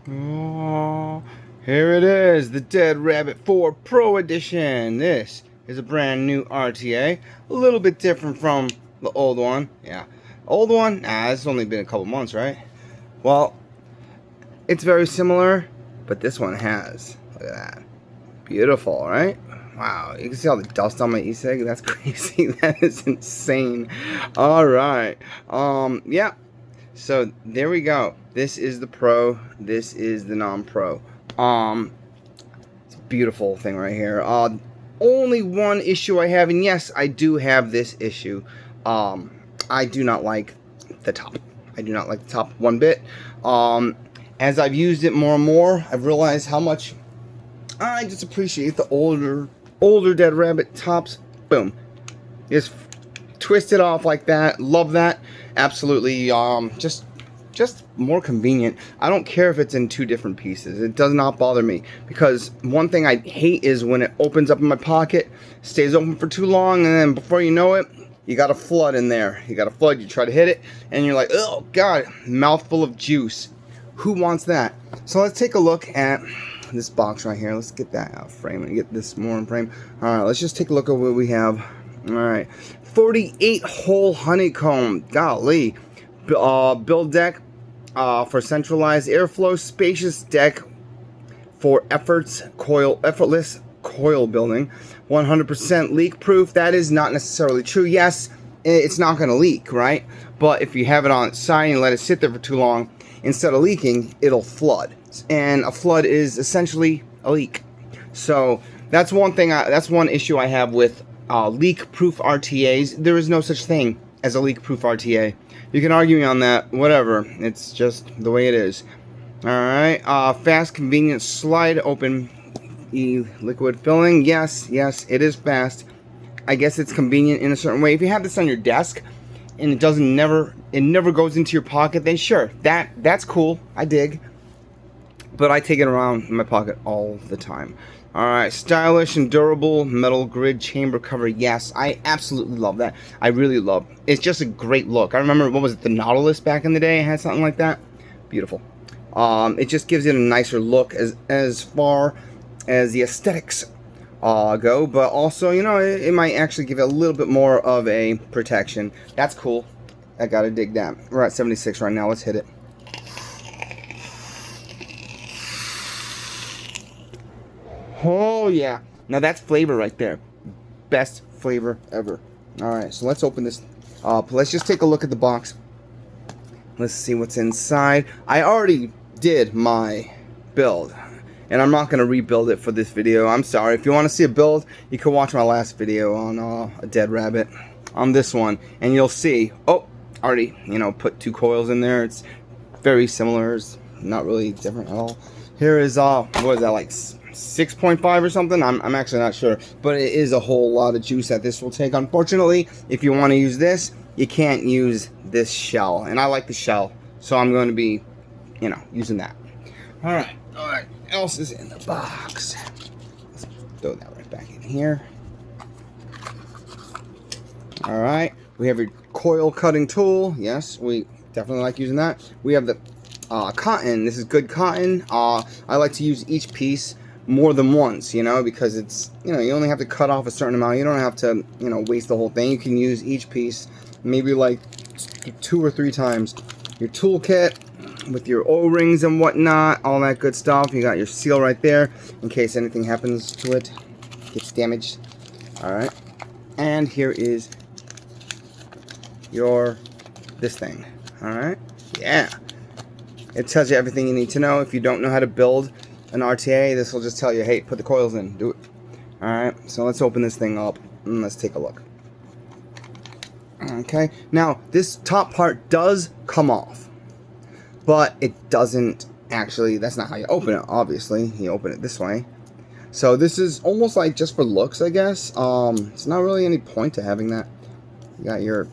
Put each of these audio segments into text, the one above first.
Oh, here it is, the Dead Rabbit 4 Pro Edition. This is a brand new RTA, a little bit different from the old one. Yeah, old one, it's only been a couple months, right? Well, it's very similar, but this one has, look at that, beautiful, right? Wow, you can see all the dust on my e-cig. That's crazy. That is insane. All right, yeah. So there we go. This is the Pro. This is the non-Pro. It's a beautiful thing right here. Only one issue I have, and yes, I do have this issue. I do not like the top. I do not like the top one bit. As I've used it more and more, I've realized how much I just appreciate the older Dead Rabbit tops. Boom. Just twist it off like that. Love that. Absolutely. Just more convenient. I don't care if it's in two different pieces. It does not bother me, because one thing I hate is when it opens up in my pocket, stays open for too long, and then before you know it, you got a flood in there. You got a flood. You try to hit it, and you're like, oh god, mouthful of juice. Who wants that? So let's take a look at this box right here. Let's get that out of frame and get this more in frame. All right, let's just take a look at what we have. All right, 48 hole honeycomb. Golly. Build deck for centralized airflow, spacious deck for effortless coil building, 100% leak proof. That is not necessarily true. Yes, it's not going to leak, right? But if you have it on its side and let it sit there for too long, instead of leaking, it'll flood, and a flood is essentially a leak. So that's one thing. That's one issue I have with leak-proof RTAs. There is no such thing as a leak-proof RTA. You can argue me on that, whatever. It's just the way it is. Alright, fast, convenient slide open liquid filling. Yes, it is fast. I guess it's convenient in a certain way. If you have this on your desk and it never goes into your pocket, then sure, that's cool. I dig. But I take it around in my pocket all the time. Alright, stylish and durable metal grid chamber cover. Yes, I absolutely love that. I really love it. It's just a great look. I remember, what was it, the Nautilus back in the day had something like that. Beautiful. It just gives it a nicer look as far as the aesthetics go, but also, you know, it might actually give it a little bit more of a protection. That's cool. I gotta dig that. We're at 76 right now. Let's hit it. Oh yeah, now that's flavor right there. Best flavor ever. Alright, so let's open this up. Let's just take a look at the box. Let's see what's inside. I already did my build, and I'm not going to rebuild it for this video. I'm sorry. If you want to see a build, you can watch my last video on a Dead Rabbit on this one, and you'll see, oh, already, you know, put two coils in there. It's very similar. It's not really different at all. Here is, what is that, like 6.5 or something? I'm actually not sure, but it is a whole lot of juice that this will take. Unfortunately, if you want to use this, you can't use this shell, and I like the shell, so I'm going to be, you know, using that. Alright, else is in the box. Let's throw that right back in here. Alright, we have your coil cutting tool. Yes, we definitely like using that. We have the cotton. This is good cotton. I like to use each piece more than once, you know, because it's, you know, you only have to cut off a certain amount. You don't have to, you know, waste the whole thing. You can use each piece maybe like 2 or 3 times. Your toolkit with your O-rings and whatnot, all that good stuff. You got your seal right there in case anything happens to it, gets damaged. Alright, and here is this thing. Alright, yeah, it tells you everything you need to know. If you don't know how to build an RTA, this will just tell you, hey, put the coils in, do it. Alright, so let's open this thing up and let's take a look. Okay, now this top part does come off, but it doesn't actually, that's not how you open it, obviously. You open it this way. So this is almost like just for looks, I guess. It's not really any point to having that. You got your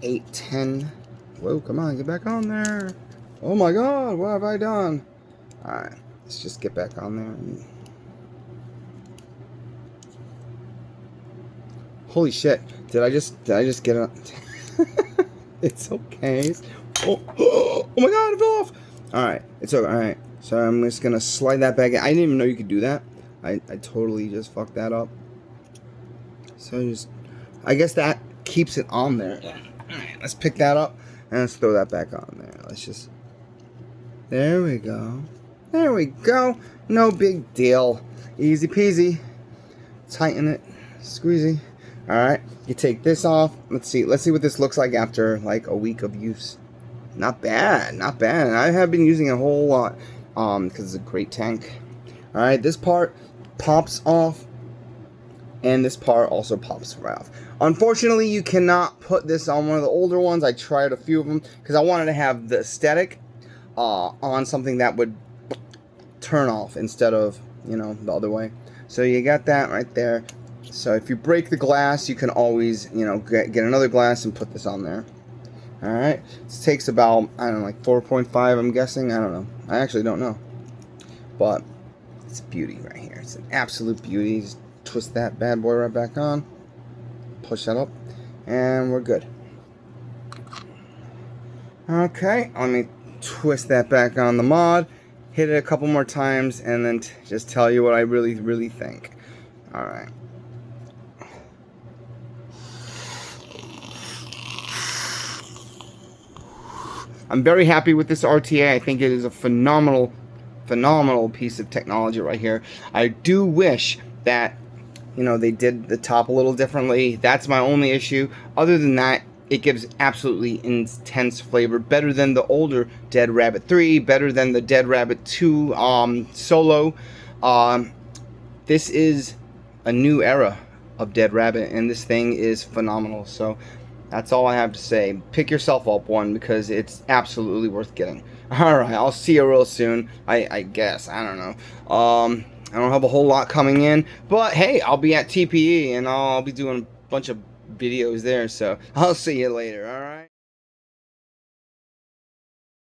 810. Whoa, come on, get back on there. Oh my god, what have I done? Alright, let's just get back on there. Holy shit, did I just get it? It's okay. Oh my god, it fell off. Alright, it's over. Alright, so I'm just gonna slide that back in. I didn't even know you could do that. I totally just fucked that up. So just, I guess that keeps it on there. Alright, let's pick that up and let's throw that back on there. Let's just, there we go. There we go. No big deal. Easy peasy. Tighten it. Squeezy. Alright, you take this off. Let's see what this looks like after like a week of use. Not bad, not bad. And I have been using it a whole lot because it's a great tank. Alright, this part pops off and this part also pops right off. Unfortunately, you cannot put this on one of the older ones. I tried a few of them because I wanted to have the aesthetic on something that would turn off instead of, you know, the other way. So you got that right there. So if you break the glass, you can always, you know, get another glass and put this on there. Alright, this takes about, I don't know, like 4.5, I'm guessing. I don't know. I actually don't know. But it's a beauty right here. It's an absolute beauty. Just twist that bad boy right back on. Push that up. And we're good. Okay, let me twist that back on the mod. Hit it a couple more times and then just tell you what I really, really think. Alright. I'm very happy with this RTA. I think it is a phenomenal piece of technology right here. I do wish that, you know, they did the top a little differently. That's my only issue. Other than that, it gives absolutely intense flavor. Better than the older Dead Rabbit 3. Better than the Dead Rabbit 2 solo. This is a new era of Dead Rabbit, and this thing is phenomenal. So that's all I have to say. Pick yourself up one because it's absolutely worth getting. Alright, I'll see you real soon. I guess. I don't know. I don't have a whole lot coming in. But hey, I'll be at TPE and I'll be doing a bunch of videos there. So I'll see you later. Alright.